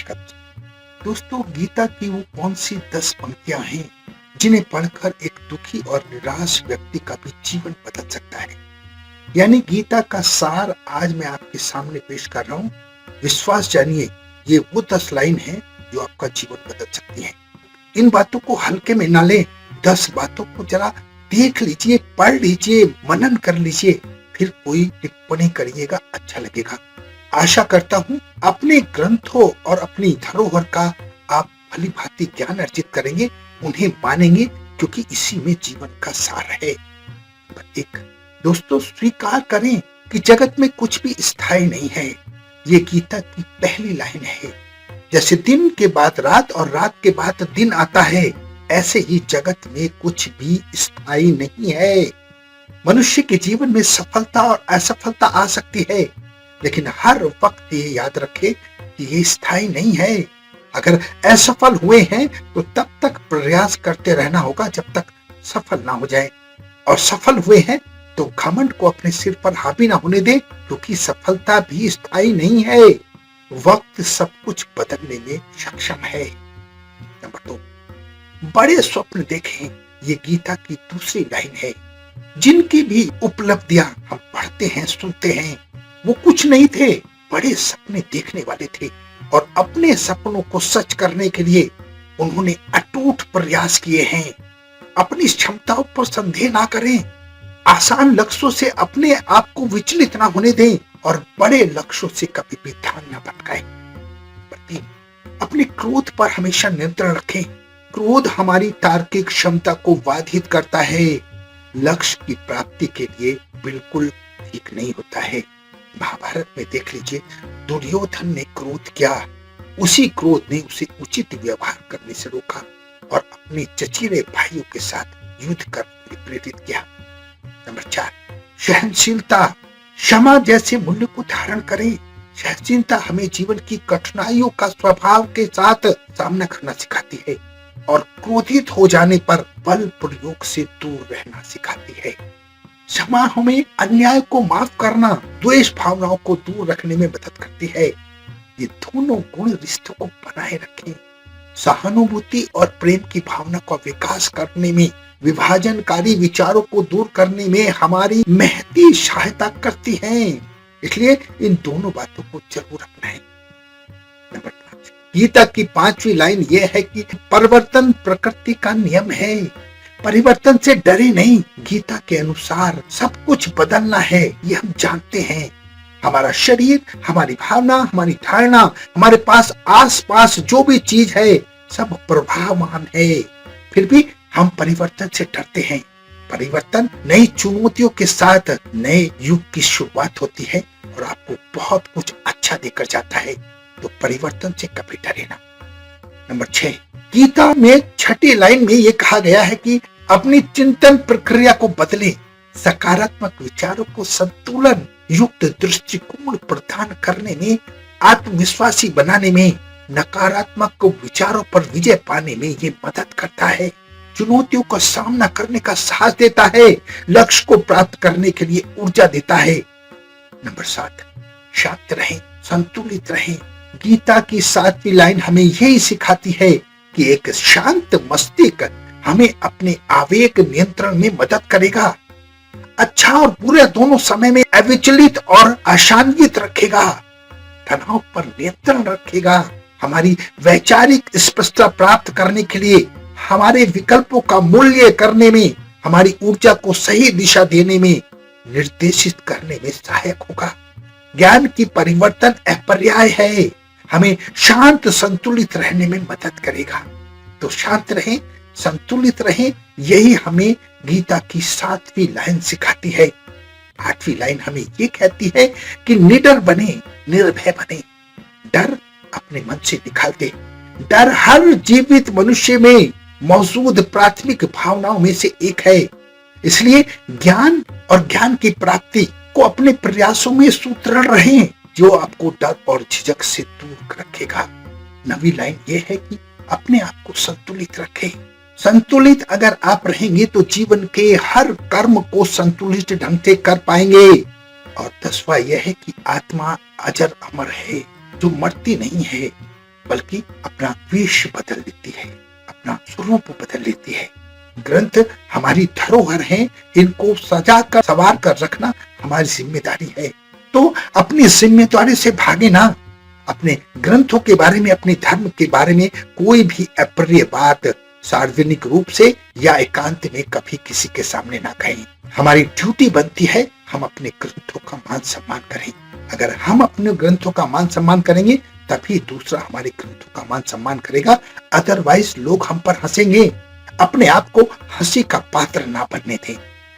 नमस्कार दोस्तों। गीता की वो कौन सी 10 पंक्तियां हैं जिन्हें पढ़कर एक दुखी और निराश व्यक्ति का भी जीवन बदल सकता है। यानी गीता का सार आज मैं आपके सामने पेश कर रहा हूँ। विश्वास जानिए, ये वो 10 लाइन है जो आपका जीवन बदल सकती है। इन बातों को हल्के में ना लें। 10 बातों को जरा देख लीजिए, पढ़ लीजिए, मनन कर लीजिए, फिर कोई टिप्पणी करिएगा, अच्छा लगेगा। आशा करता हूँ अपने ग्रंथों और अपनी धरोहर का आप भली भांति ज्ञान अर्जित करेंगे, उन्हें मानेंगे, क्योंकि इसी में जीवन का सार है। एक दोस्तों, स्वीकार करें कि जगत में कुछ भी स्थायी नहीं है। ये गीता की पहली लाइन है। जैसे दिन के बाद रात और रात के बाद दिन आता है, ऐसे ही जगत में कुछ भी स्थायी नहीं है। मनुष्य के जीवन में सफलता और असफलता आ सकती है, लेकिन हर वक्त ये याद रखे कि ये स्थायी नहीं है। अगर असफल हुए हैं तो तब तक प्रयास करते रहना होगा जब तक सफल ना हो जाए, और सफल हुए हैं तो घमंड को अपने सिर पर हावी ना होने दे, क्योंकि सफलता भी स्थायी नहीं है। वक्त सब कुछ बदलने में सक्षम है। नंबर 2, बड़े स्वप्न देखें। ये गीता की दूसरी लाइन है। जिनकी भी उपलब्धियां हम पढ़ते हैं, सुनते हैं, वो कुछ नहीं थे, बड़े सपने देखने वाले थे, और अपने सपनों को सच करने के लिए उन्होंने अटूट प्रयास किए हैं। अपनी क्षमताओं पर संदेह ना करें। आसान लक्ष्यों से अपने आप को विचलित ना होने दें, और बड़े लक्ष्यों से कभी भी ध्यान न भटकाएं। अपने क्रोध पर हमेशा नियंत्रण रखें। क्रोध हमारी तार्किक क्षमता को बाधित करता है, लक्ष्य की प्राप्ति के लिए बिल्कुल ठीक नहीं होता है। महाभारत में देख लीजिए, दुर्योधन ने क्रोध किया, उसी क्रोध ने उसे उचित व्यवहार करने से रोका और अपने चचेरे भाइयों के साथ युद्ध करने के लिए प्रेरित किया। नंबर 4, सहनशीलता। क्षमा जैसे मूल्य को धारण करें। सहनशीलता हमें जीवन की कठिनाइयों का स्वभाव के साथ सामना करना सिखाती है, और क्रोधित हो जाने पर बल प्रयोग से दूर रहना सिखाती है। क्षमा हमें अन्याय को माफ करना, द्वेष भावनाओं को दूर रखने में मदद करती है। ये दोनों गुण रिश्तों को बनाए रखें। सहानुभूति और प्रेम की भावना का विकास करने में, विभाजनकारी विचारों को दूर करने में हमारी महती सहायता करती हैं। इसलिए इन दोनों बातों को जरूर अपनाएं। नंबर 5, गीता की 5वीं लाइन यह है कि परिवर्तन प्रकृति का नियम है। परिवर्तन से डरे नहीं। गीता के अनुसार सब कुछ बदलना है, ये हम जानते हैं। हमारा शरीर, हमारी भावना, हमारी धारणा, हमारे पास आसपास जो भी चीज है, सब प्रभावमान है। फिर भी हम परिवर्तन से डरते हैं। परिवर्तन नई चुनौतियों के साथ नए युग की शुरुआत होती है, और आपको बहुत कुछ अच्छा देकर जाता है। तो परिवर्तन से कभी डरे ना। नंबर 6, गीता में 6ठी लाइन में ये कहा गया है कि अपनी चिंतन प्रक्रिया को बदलें। सकारात्मक विचारों को संतुलन युक्त दृष्टिकोण प्रदान करने में, आत्मविश्वासी बनाने में, नकारात्मक विचारों पर विजय पाने में ये मदद करता है। चुनौतियों का सामना करने का साहस देता है, लक्ष्य को प्राप्त करने के लिए ऊर्जा देता है। नंबर 7, शांत रहें, संतुलित रहें। गीता की 7वीं लाइन हमें यही सिखाती है कि एक शांत मस्तिष्क हमें अपने आवेग नियंत्रण में मदद करेगा। अच्छा और बुरे दोनों समय में अविचलित और अशांत रखेगा। तनाव पर नियंत्रण रखेगा। हमारी वैचारिक स्पष्टता प्राप्त करने के लिए, हमारे विकल्पों का मूल्य करने में, हमारी ऊर्जा को सही दिशा देने में, निर्देशित करने में सहायक होगा। ज्ञान की परिवर्तन अपरिहार्य है, हमें शांत संतुलित रहने में मदद करेगा। तो शांत रहें, संतुलित रहें, यही हमें गीता की 7वीं लाइन सिखाती है। 8वीं लाइन हमें ये कहती है कि निडर बने, निर्भय बने। डर अपने मन से निकाल दे। डर हर जीवित मनुष्य में मौजूद प्राथमिक भावनाओं में से एक है। इसलिए ज्ञान और ज्ञान की प्राप्ति को अपने प्रयासों में सुदृढ़ रहें, जो आपको डर और झिझक से दूर रखेगा। 9वीं लाइन यह है कि अपने आप को संतुलित रखें। संतुलित अगर आप रहेंगे तो जीवन के हर कर्म को संतुलित ढंग से कर पाएंगे। और 10वां यह है कि आत्मा अजर अमर है, जो मरती नहीं है। बल्कि अपना वेश बदल लेती है, अपना स्वरूप बदल लेती है। ग्रंथ हमारी धरोहर हैं, इनको सजा कर संवार कर रखना हमारी जिम्मेदारी है। तो अपनी जिम्मेदारी से भागे ना। अपने ग्रंथों के बारे में, अपने धर्म के बारे में कोई भी अप्रिय बात सार्वजनिक रूप से या एकांत में कभी किसी के सामने ना कहें। हमारी ड्यूटी बनती है हम अपने ग्रंथों का मान सम्मान करें। अगर हम अपने ग्रंथों का मान सम्मान करेंगे तभी दूसरा हमारे ग्रंथों का मान सम्मान करेगा, अदरवाइज लोग हम पर हंसेंगे। अपने आप को हंसी का पात्र ना बनने दें,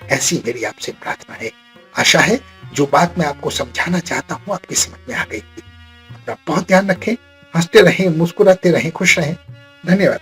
ऐसी मेरी आपसे प्रार्थना है। आशा है जो बात मैं आपको समझाना चाहता हूँ आपकी समझ में आ गई। अपना बहुत ध्यान रखें, हंसते रहें, मुस्कुराते रहें, खुश रहें। धन्यवाद।